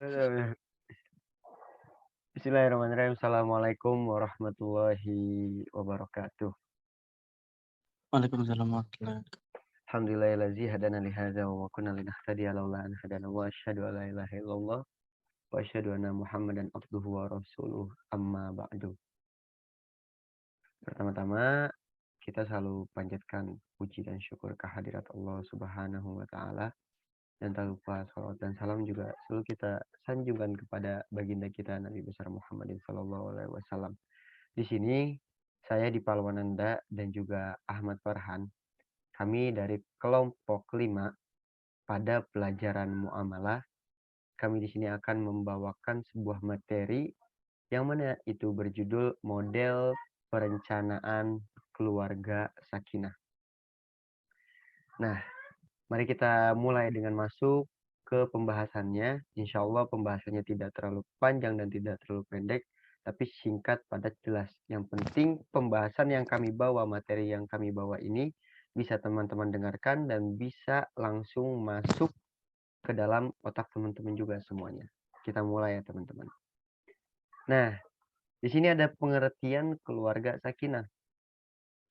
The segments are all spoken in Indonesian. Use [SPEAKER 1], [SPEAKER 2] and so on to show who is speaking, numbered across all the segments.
[SPEAKER 1] Eee, Bismillahirrahmanirrahim. Assalamualaikum warahmatullahi wabarakatuh.
[SPEAKER 2] Waalaikumsalam warahmatullahi wabarakatuh.
[SPEAKER 1] Alhamdulillahillazi hadana li hadza wa ma kunna linahtadiya laula an hadana wa asyhadu an la ilaha illallah wa asyhadu anna Muhammadan abduhu wa rasuluh amma ba'du. Pertama-tama kita selalu panjatkan puji dan syukur kehadirat Allah Subhanahu wa taala dan tak lupa shalawat dan salam juga selalu kita sanjungkan kepada baginda kita Nabi besar Muhammadin sallallahu alaihi wasallam. Di sini saya di Palwananda dan juga Ahmad Farhan. Kami dari kelompok 5 pada pelajaran muamalah. Kami di sini akan membawakan sebuah materi yang mana itu berjudul model perencanaan keluarga sakinah. Nah, mari kita mulai dengan masuk ke pembahasannya. Insya Allah pembahasannya tidak terlalu panjang dan tidak terlalu pendek, tapi singkat, padat, jelas. Yang penting pembahasan yang kami bawa, materi yang kami bawa ini bisa teman-teman dengarkan dan bisa langsung masuk ke dalam otak teman-teman juga semuanya. Kita mulai ya teman-teman. Nah, di sini ada pengertian keluarga sakinah.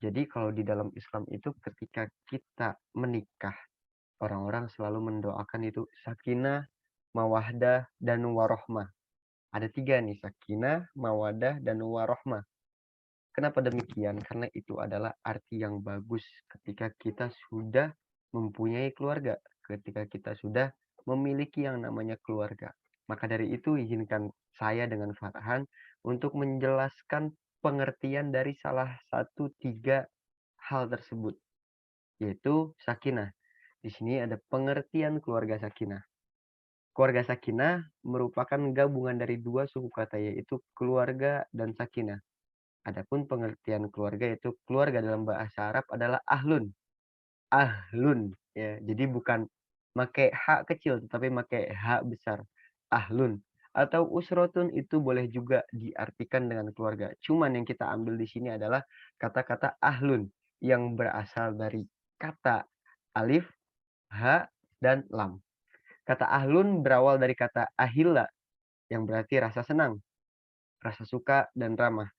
[SPEAKER 1] Jadi kalau di dalam Islam itu ketika kita menikah, orang-orang selalu mendoakan itu sakinah, mawaddah, dan warohmah. Ada 3 nih, sakinah, mawaddah, dan warohmah. Kenapa demikian? Karena itu adalah arti yang bagus ketika kita sudah mempunyai keluarga, ketika kita sudah memiliki yang namanya keluarga. Maka dari itu izinkan saya dengan Farhan untuk menjelaskan pengertian dari salah satu 3 hal tersebut, yaitu sakinah. Di sini ada pengertian keluarga sakinah. Keluarga sakinah merupakan gabungan dari 2 suku kata, yaitu keluarga dan sakinah. Adapun pengertian keluarga yaitu keluarga dalam bahasa Arab adalah ahlun. Ahlun ya. Jadi bukan make h kecil tetapi make h besar. Ahlun atau usrotun itu boleh juga diartikan dengan keluarga. Cuman yang kita ambil di sini adalah kata-kata ahlun yang berasal dari kata alif, ha, dan lam. Kata ahlun berawal dari kata ahilla yang berarti rasa senang, rasa suka, dan ramah.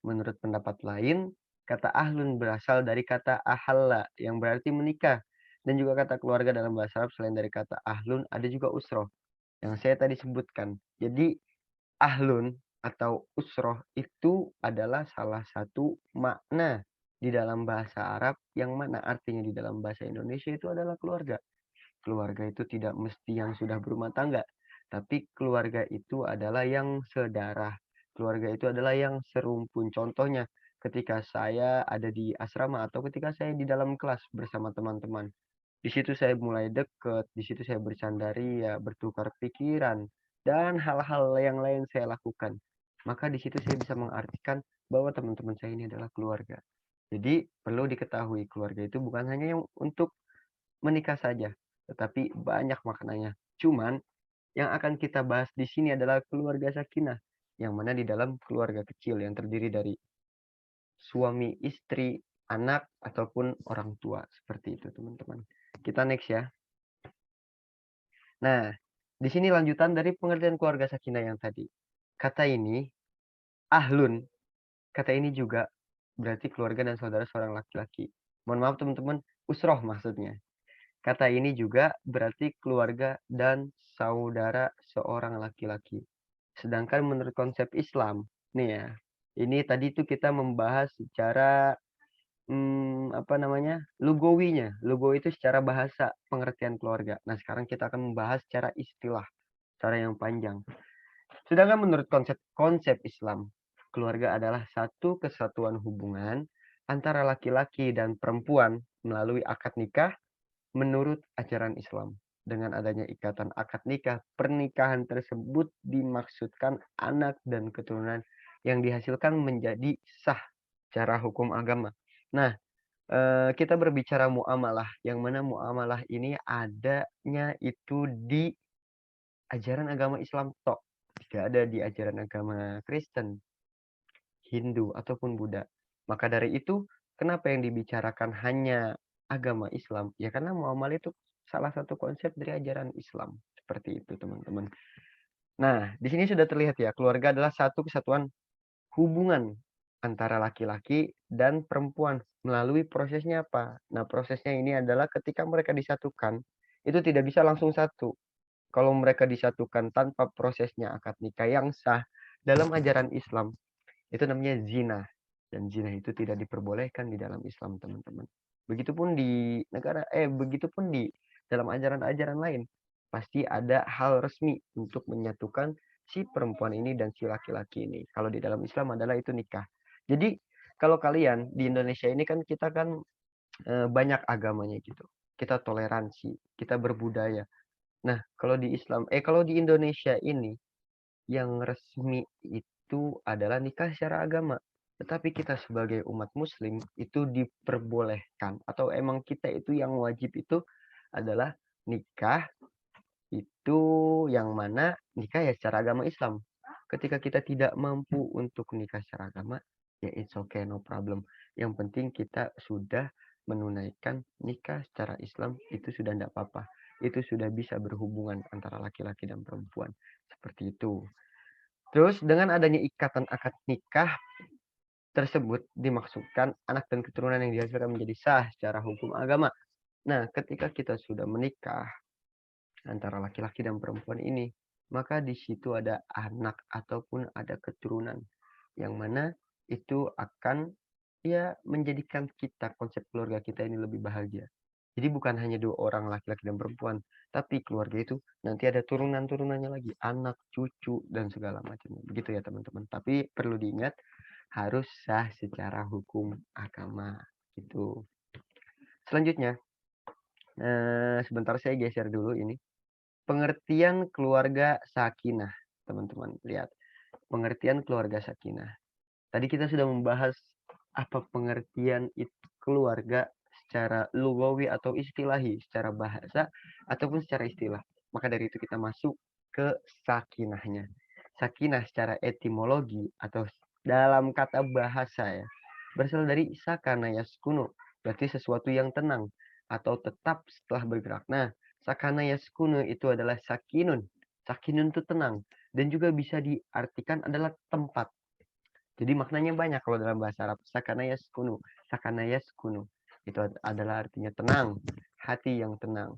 [SPEAKER 1] Menurut pendapat lain, kata ahlun berasal dari kata ahalla yang berarti menikah. Dan juga kata keluarga dalam bahasa Arab selain dari kata ahlun ada juga usroh yang saya tadi sebutkan. Jadi ahlun atau usroh itu adalah salah satu makna di dalam bahasa Arab yang mana artinya di dalam bahasa Indonesia itu adalah keluarga. Keluarga itu tidak mesti yang sudah berumah tangga, tapi keluarga itu adalah yang sedarah. Keluarga itu adalah yang serumpun. Contohnya, ketika saya ada di asrama atau ketika saya di dalam kelas bersama teman-teman. Di situ saya mulai deket, di situ saya bercandaria, bertukar pikiran, dan hal-hal yang lain saya lakukan. Maka di situ saya bisa mengartikan bahwa teman-teman saya ini adalah keluarga. Jadi perlu diketahui keluarga itu bukan hanya yang untuk menikah saja, tetapi banyak maknanya. Cuman yang akan kita bahas di sini adalah keluarga sakinah, yang mana di dalam keluarga kecil yang terdiri dari suami, istri, anak, ataupun orang tua. Seperti itu, teman-teman. Kita next ya. Nah, di sini lanjutan dari pengertian keluarga sakinah yang tadi. Kata ini, ahlun, kata ini juga berarti keluarga dan saudara seorang laki-laki. Mohon maaf teman-teman, usroh maksudnya. Kata ini juga berarti keluarga dan saudara seorang laki-laki. Sedangkan menurut konsep Islam, nih ya, ini tadi tuh kita membahas secara lugawinya. Lugawi itu secara bahasa pengertian keluarga. Nah, sekarang kita akan membahas secara istilah, cara yang panjang. Sedangkan menurut konsep Islam, keluarga adalah satu kesatuan hubungan antara laki-laki dan perempuan melalui akad nikah menurut ajaran Islam. Dengan adanya ikatan akad nikah, pernikahan tersebut dimaksudkan anak dan keturunan yang dihasilkan menjadi sah secara hukum agama. Nah, kita berbicara muamalah, yang mana muamalah ini adanya itu di ajaran agama Islam tok. Tidak ada di ajaran agama Kristen, Hindu, ataupun Buddha. Maka dari itu, kenapa yang dibicarakan hanya agama Islam? Ya karena muamalah itu salah satu konsep dari ajaran Islam. Seperti itu, teman-teman. Nah, di sini sudah terlihat ya, keluarga adalah satu kesatuan hubungan antara laki-laki dan perempuan melalui prosesnya apa? Nah, prosesnya ini adalah ketika mereka disatukan, itu tidak bisa langsung satu. Kalau mereka disatukan tanpa prosesnya akad nikah yang sah dalam ajaran Islam, itu namanya zina. Dan zina itu tidak diperbolehkan di dalam Islam, teman-teman. Begitupun di dalam ajaran-ajaran lain. Pasti ada hal resmi untuk menyatukan si perempuan ini dan si laki-laki ini. Kalau di dalam Islam adalah itu nikah. Jadi kalau kalian di Indonesia ini kan kita kan banyak agamanya gitu. Kita toleransi, kita berbudaya. Nah, kalau di Indonesia ini yang resmi itu adalah nikah secara agama. Tetapi kita sebagai umat muslim itu diperbolehkan atau emang kita itu yang wajib itu adalah nikah itu yang mana nikah ya secara agama Islam. Ketika kita tidak mampu untuk nikah secara agama, ya it's okay, no problem. Yang penting kita sudah menunaikan nikah secara Islam, itu sudah tidak apa-apa. Itu sudah bisa berhubungan antara laki-laki dan perempuan. Seperti itu. Terus dengan adanya ikatan akad nikah tersebut dimaksudkan anak dan keturunan yang dihasilkan menjadi sah secara hukum agama. Nah, ketika kita sudah menikah antara laki-laki dan perempuan ini, maka di situ ada anak ataupun ada keturunan yang mana itu akan ya menjadikan kita konsep keluarga kita ini lebih bahagia. Jadi bukan hanya dua orang laki-laki dan perempuan, tapi keluarga itu nanti ada turunan-turunannya lagi, anak, cucu dan segala macamnya. Begitu ya teman-teman. Tapi perlu diingat harus sah secara hukum agama gitu. Selanjutnya, sebentar saya geser dulu ini. Pengertian keluarga sakinah, teman-teman. Lihat, pengertian keluarga sakinah. Tadi kita sudah membahas apa pengertian itu keluarga secara lugawi atau istilahi, secara bahasa ataupun secara istilah. Maka dari itu kita masuk ke sakinahnya. Sakinah secara etimologi atau dalam kata bahasa ya, berasal dari sakana yaskunu, berarti sesuatu yang tenang atau tetap setelah bergerak. Nah, sakana yaskunu itu adalah sakinun. Sakinun itu tenang dan juga bisa diartikan adalah tempat. Jadi maknanya banyak kalau dalam bahasa Arab. Sakana yaskunu. Sakana yaskunu. Itu adalah artinya tenang. Hati yang tenang.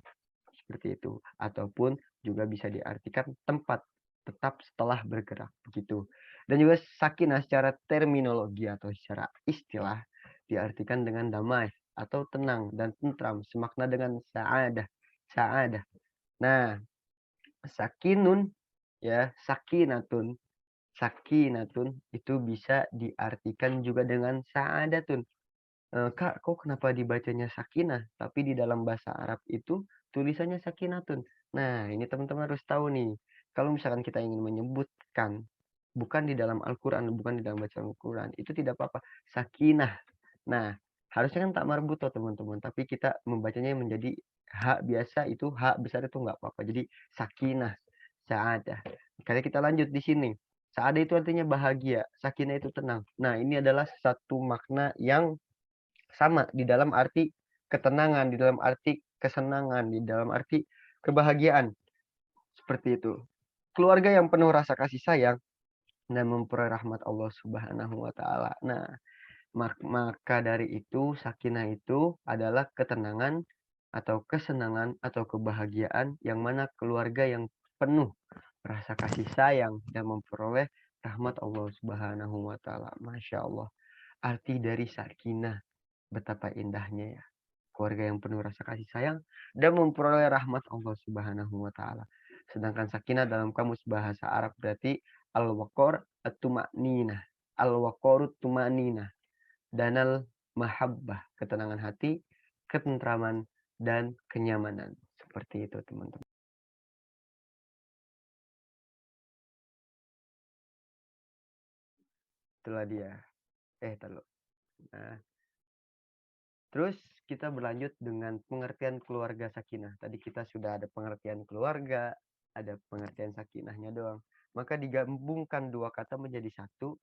[SPEAKER 1] Seperti itu. Ataupun juga bisa diartikan tempat. Tetap setelah bergerak. Begitu. Dan juga sakinah secara terminologi atau secara istilah. Diartikan dengan damai. Atau tenang dan tentram. Semakna dengan sa'adah. Sa'adah. Nah, sakinun. Ya, sakinatun. Sakinatun itu bisa diartikan juga dengan sa'adatun. Kak, kok kenapa dibacanya sakinah, tapi di dalam bahasa Arab itu tulisannya sakinatun. Nah, ini teman-teman harus tahu nih. Kalau misalkan kita ingin menyebutkan bukan di dalam Al-Qur'an, bukan di dalam bacaan Al-Qur'an, itu tidak apa-apa. Sakinah. Nah, harusnya kan tak marbuto teman-teman, tapi kita membacanya menjadi hak biasa itu hak besar itu nggak apa-apa. Jadi sakinah, sa'adah. Kali kita lanjut di sini. Sa'adah itu artinya bahagia, sakinah itu tenang. Nah, ini adalah satu makna yang sama di dalam arti ketenangan, di dalam arti kesenangan, di dalam arti kebahagiaan. Seperti itu. Keluarga yang penuh rasa kasih sayang dan memperoleh rahmat Allah Subhanahu wa taala. Nah, maka dari itu sakinah itu adalah ketenangan atau kesenangan atau kebahagiaan yang mana keluarga yang penuh rasa kasih sayang dan memperoleh rahmat Allah Subhanahu wa taala. Masya Allah. Arti dari sakinah betapa indahnya ya. Keluarga yang penuh rasa kasih sayang dan memperoleh rahmat Allah Subhanahu wa taala. Sedangkan sakinah dalam kamus bahasa Arab berarti al-waqar at-tuma'ninah. Al-waqarut tuma'ninah. Danal mahabbah, ketenangan hati, ketentraman dan kenyamanan. Seperti itu, teman-teman. Itulah dia. Tahu. Nah, terus kita berlanjut dengan pengertian keluarga sakinah. Tadi kita sudah ada pengertian keluarga, ada pengertian sakinahnya doang. Maka digabungkan dua kata menjadi satu.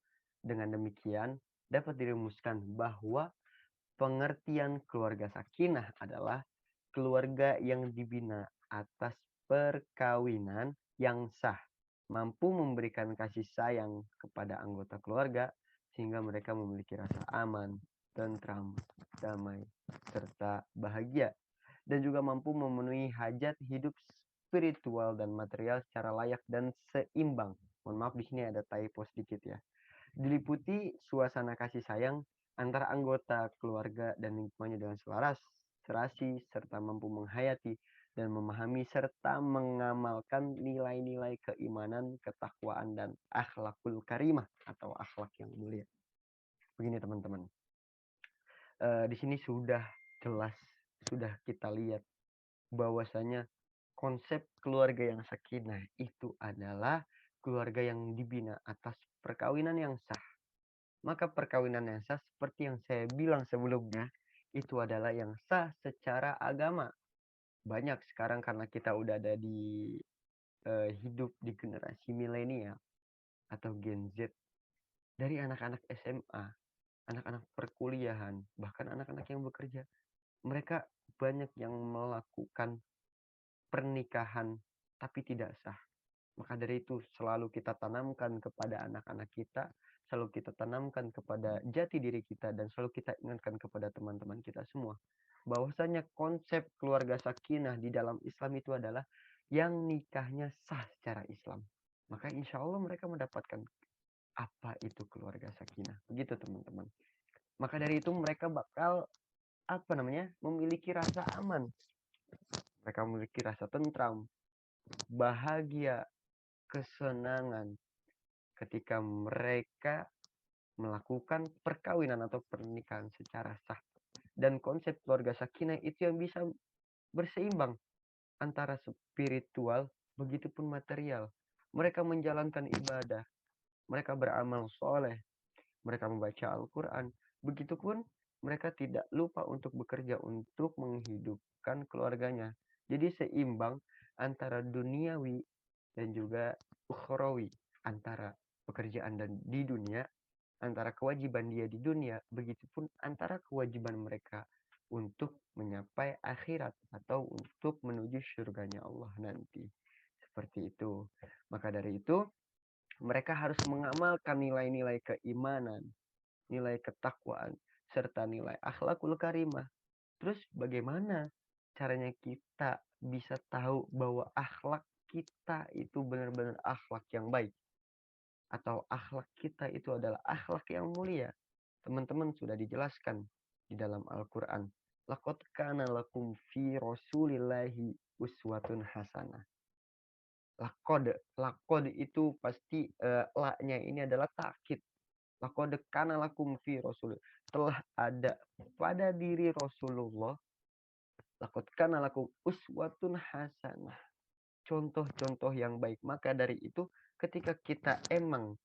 [SPEAKER 1] Dengan demikian dapat dirumuskan bahwa pengertian keluarga sakinah adalah keluarga yang dibina atas perkawinan yang sah. mampu memberikan kasih sayang kepada anggota keluarga sehingga mereka memiliki rasa aman, tentram, damai, serta bahagia, dan juga mampu memenuhi hajat hidup spiritual dan material secara layak dan seimbang. Mohon maaf di sini ada typo sedikit ya. Diliputi suasana kasih sayang antara anggota keluarga dan lingkungannya dengan selaras, serasi, serta mampu menghayati dan memahami serta mengamalkan nilai-nilai keimanan, ketakwaan, dan akhlakul karimah atau akhlak yang mulia. Begini teman-teman, di sini sudah jelas, sudah kita lihat bahwasanya konsep keluarga yang sakinah itu adalah keluarga yang dibina atas perkawinan yang sah. Maka perkawinan yang sah seperti yang saya bilang sebelumnya, itu adalah yang sah secara agama. Banyak sekarang karena kita udah ada di hidup di generasi milenial atau Gen Z, dari anak-anak SMA, anak-anak perkuliahan, bahkan anak-anak yang bekerja, mereka banyak yang melakukan pernikahan tapi tidak sah. Maka dari itu selalu kita tanamkan kepada anak-anak kita, selalu kita tanamkan kepada jati diri kita, dan selalu kita ingatkan kepada teman-teman kita semua, bahwasanya konsep keluarga sakinah di dalam Islam itu adalah yang nikahnya sah secara Islam. Maka insya Allah mereka mendapatkan apa itu keluarga sakinah. Begitu teman-teman. Maka dari itu mereka bakal memiliki rasa aman. Mereka memiliki rasa tentram, bahagia, kesenangan ketika mereka melakukan perkawinan atau pernikahan secara sah. Dan konsep keluarga sakinah itu yang bisa berseimbang antara spiritual begitupun material. Mereka menjalankan ibadah, mereka beramal soleh, mereka membaca Al-Quran. Begitupun mereka tidak lupa untuk bekerja untuk menghidupkan keluarganya. Jadi seimbang antara duniawi dan juga ukhrawi, antara pekerjaan dan di dunia, antara kewajiban dia di dunia, begitupun antara kewajiban mereka untuk menyapai akhirat atau untuk menuju surganya Allah nanti. Seperti itu. Maka dari itu, mereka harus mengamalkan nilai-nilai keimanan, nilai ketakwaan, serta nilai akhlakul karimah. Terus bagaimana caranya kita bisa tahu bahwa akhlak kita itu benar-benar akhlak yang baik? Atau akhlak kita itu adalah akhlak yang mulia? Teman-teman sudah dijelaskan di dalam Al-Quran. Laqad kana lakum fi rasulillahi uswatun hasanah. Laqad itu pasti la-nya ini adalah takkid. Laqad kana lakum fi rasul. Telah ada pada diri Rasulullah. Laqad kana lakum uswatun hasanah. Contoh-contoh yang baik. Maka dari itu ketika kita emang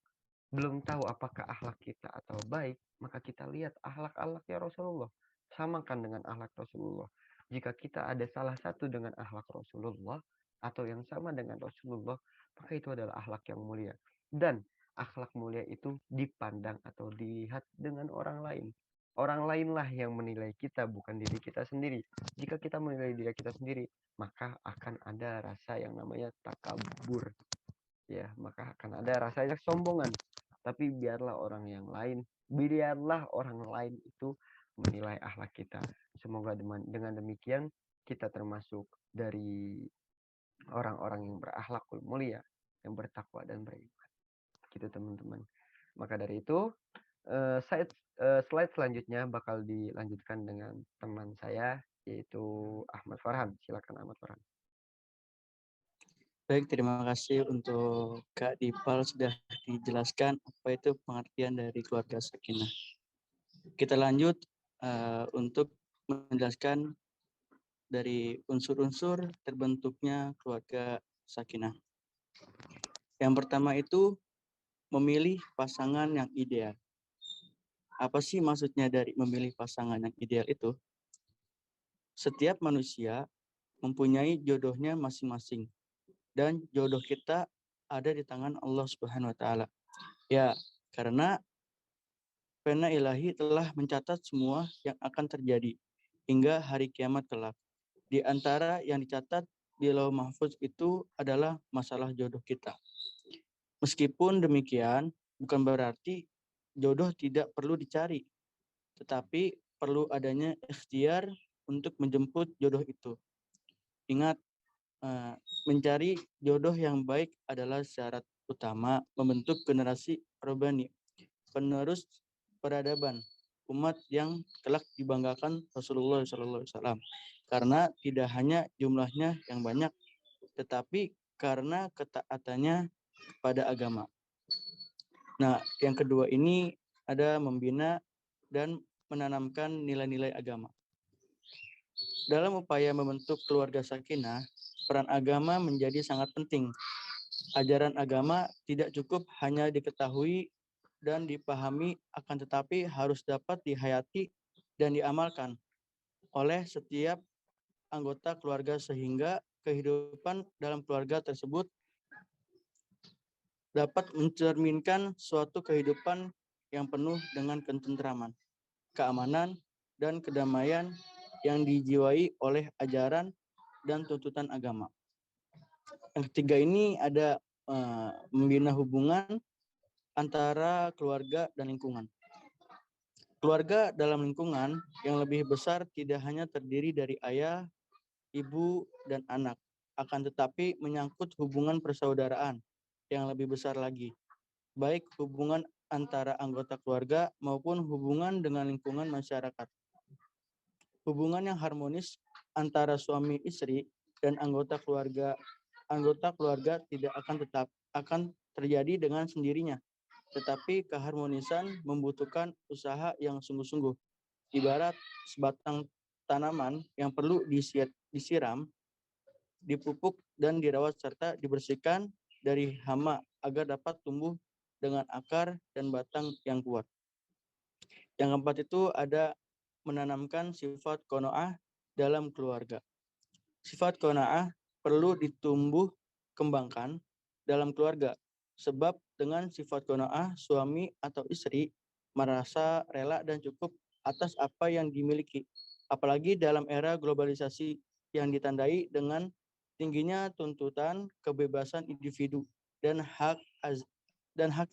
[SPEAKER 1] belum tahu apakah akhlak kita atau baik, maka kita lihat akhlak-akhlaknya Rasulullah. Samakan dengan akhlak Rasulullah. Jika kita ada salah satu dengan akhlak Rasulullah atau yang sama dengan Rasulullah, maka itu adalah akhlak yang mulia. Dan akhlak mulia itu dipandang atau dilihat dengan orang lain. Orang lainlah yang menilai kita, bukan diri kita sendiri. Jika kita menilai diri kita sendiri, maka akan ada rasa yang namanya takabur. Ya, maka akan ada rasa kesombongan. Tapi biarlah orang lain itu menilai akhlak kita. Semoga dengan demikian kita termasuk dari orang-orang yang berakhlakul mulia, yang bertakwa dan beriman. Gitu teman-teman. Maka dari itu, slide selanjutnya bakal dilanjutkan dengan teman saya, yaitu Ahmad Farhan. Silakan Ahmad Farhan.
[SPEAKER 2] Baik, terima kasih untuk Kak Dipal sudah dijelaskan apa itu pengertian dari keluarga sakinah. Kita lanjut untuk menjelaskan dari unsur-unsur terbentuknya keluarga sakinah. Yang pertama itu memilih pasangan yang ideal. Apa sih maksudnya dari memilih pasangan yang ideal itu? Setiap manusia mempunyai jodohnya masing-masing. Dan jodoh kita ada di tangan Allah Subhanahu wa taala. Ya, karena pena ilahi telah mencatat semua yang akan terjadi hingga hari kiamat kelak. Di antara yang dicatat di Lauh Mahfuz itu adalah masalah jodoh kita. Meskipun demikian, bukan berarti jodoh tidak perlu dicari, tetapi perlu adanya ikhtiar untuk menjemput jodoh itu. Ingat, mencari jodoh yang baik adalah syarat utama membentuk generasi robani, penerus peradaban umat yang kelak dibanggakan Rasulullah SAW. Karena tidak hanya jumlahnya yang banyak, tetapi karena ketaatannya pada agama. Nah, yang kedua ini ada membina dan menanamkan nilai-nilai agama. Dalam upaya membentuk keluarga sakinah, peran agama menjadi sangat penting. Ajaran agama tidak cukup hanya diketahui dan dipahami, akan tetapi harus dapat dihayati dan diamalkan oleh setiap anggota keluarga sehingga kehidupan dalam keluarga tersebut dapat mencerminkan suatu kehidupan yang penuh dengan ketentraman, keamanan, dan kedamaian yang dijiwai oleh ajaran dan tuntutan agama. Yang ketiga ini ada membina hubungan antara keluarga dan lingkungan. Keluarga dalam lingkungan yang lebih besar tidak hanya terdiri dari ayah, ibu, dan anak, akan tetapi menyangkut hubungan persaudaraan yang lebih besar lagi, baik hubungan antara anggota keluarga maupun hubungan dengan lingkungan masyarakat. Hubungan yang harmonis antara suami istri dan anggota keluarga tidak akan terjadi dengan sendirinya, tetapi keharmonisan membutuhkan usaha yang sungguh-sungguh. Ibarat sebatang tanaman yang perlu disiram, dipupuk, dan dirawat serta dibersihkan dari hama agar dapat tumbuh dengan akar dan batang yang kuat. Yang keempat itu ada menanamkan sifat qanaah dalam keluarga. Sifat qanaah perlu ditumbuh kembangkan dalam keluarga, sebab dengan sifat qanaah suami atau istri merasa rela dan cukup atas apa yang dimiliki, apalagi dalam era globalisasi yang ditandai dengan tingginya tuntutan kebebasan individu dan hak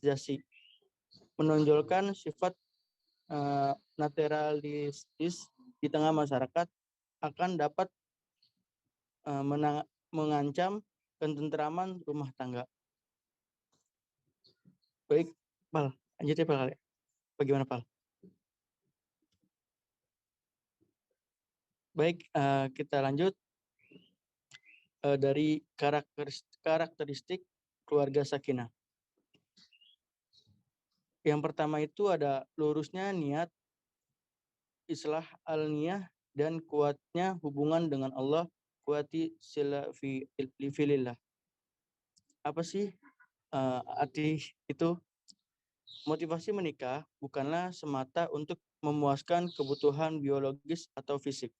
[SPEAKER 2] asasi, menonjolkan sifat naturalistis di tengah masyarakat akan dapat mengancam ketentraman rumah tangga. Baik, Pal. Lanjut ya, Pal. Bagaimana, Pal? Baik, kita lanjut dari karakteristik keluarga sakinah. Yang pertama itu ada lurusnya niat, islah al-niyah, dan kuatnya hubungan dengan Allah, kuati sila filillah. Apa sih arti itu? Motivasi menikah bukanlah semata untuk memuaskan kebutuhan biologis atau fisik.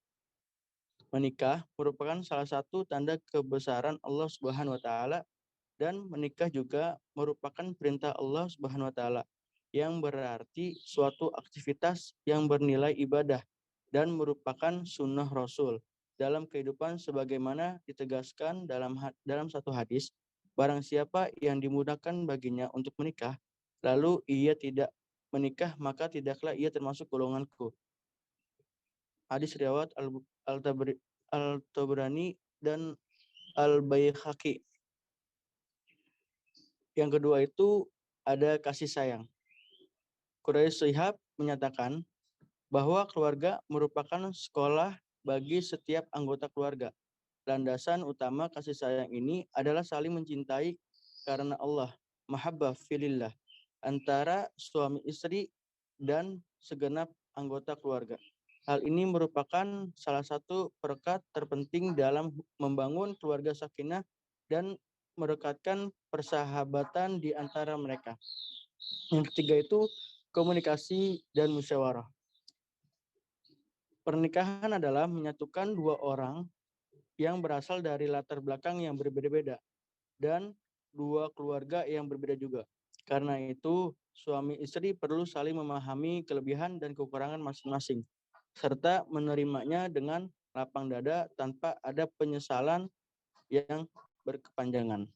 [SPEAKER 2] Menikah merupakan salah satu tanda kebesaran Allah Subhanahu wa taala, dan menikah juga merupakan perintah Allah Subhanahu wa taala yang berarti suatu aktivitas yang bernilai ibadah dan merupakan sunnah Rasul dalam kehidupan sebagaimana ditegaskan dalam satu hadis, barang siapa yang dimudahkan baginya untuk menikah lalu ia tidak menikah, maka tidaklah ia termasuk golonganku. Hadis riwayat Al-Tabrani dan Al-Baihaqi. Yang kedua itu ada kasih sayang. Quraisy Shihab menyatakan bahwa keluarga merupakan sekolah bagi setiap anggota keluarga. Landasan utama kasih sayang ini adalah saling mencintai karena Allah, mahabbah filillah, antara suami istri dan segenap anggota keluarga. Hal ini merupakan salah satu perekat terpenting dalam membangun keluarga sakinah dan merekatkan persahabatan di antara mereka. Yang ketiga itu komunikasi dan musyawarah. Pernikahan adalah menyatukan dua orang yang berasal dari latar belakang yang berbeda-beda dan dua keluarga yang berbeda juga. Karena itu, suami istri perlu saling memahami kelebihan dan kekurangan masing-masing, serta menerimanya dengan lapang dada tanpa ada penyesalan yang berkepanjangan.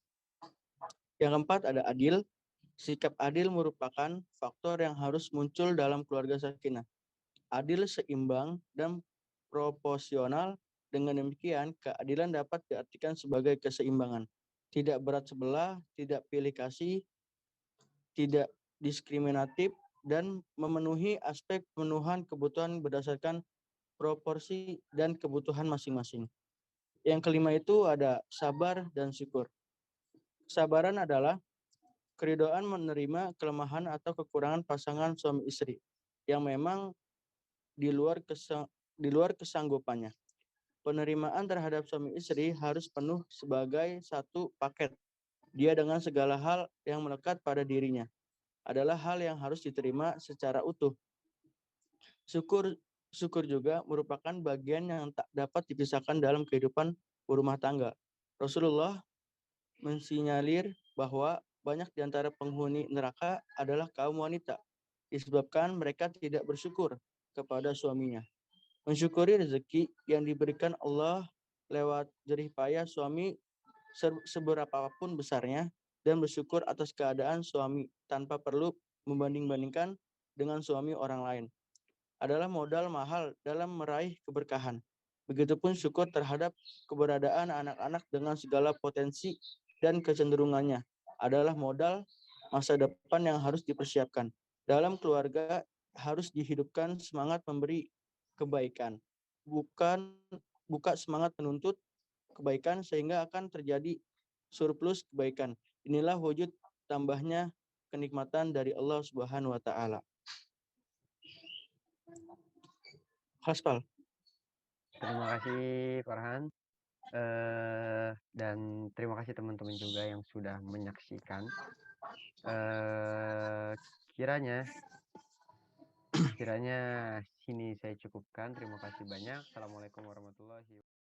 [SPEAKER 2] Yang keempat ada adil. Sikap adil merupakan faktor yang harus muncul dalam keluarga sakinah. Adil, seimbang, dan proporsional. Dengan demikian, keadilan dapat diartikan sebagai keseimbangan. Tidak berat sebelah, tidak pilih kasih, tidak diskriminatif, dan memenuhi aspek pemenuhan kebutuhan berdasarkan proporsi dan kebutuhan masing-masing. Yang kelima itu ada sabar dan syukur. Kesabaran adalah keridoan menerima kelemahan atau kekurangan pasangan suami istri yang memang di luar kesanggupannya. Penerimaan terhadap suami istri harus penuh sebagai satu paket. Dia dengan segala hal yang melekat pada dirinya adalah hal yang harus diterima secara utuh. Syukur syukur juga merupakan bagian yang tak dapat dipisahkan dalam kehidupan berumah tangga. Rasulullah mensinyalir bahwa banyak di antara penghuni neraka adalah kaum wanita, disebabkan mereka tidak bersyukur kepada suaminya. Mensyukuri rezeki yang diberikan Allah lewat jerih payah suami seberapapun besarnya, dan bersyukur atas keadaan suami tanpa perlu membanding-bandingkan dengan suami orang lain adalah modal mahal dalam meraih keberkahan. Begitupun syukur terhadap keberadaan anak-anak dengan segala potensi dan kecenderungannya adalah modal masa depan yang harus dipersiapkan. Dalam keluarga harus dihidupkan semangat memberi kebaikan, bukan semangat menuntut kebaikan sehingga akan terjadi surplus kebaikan. Inilah wujud tambahnya kenikmatan dari Allah Subhanahu wa taala. Haspal.
[SPEAKER 1] Terima kasih Farhan. Dan terima kasih teman-teman juga yang sudah menyaksikan. Eh, kiranya kiranya sini saya cukupkan. Terima kasih banyak. Assalamualaikum warahmatullahi wabarakatuh.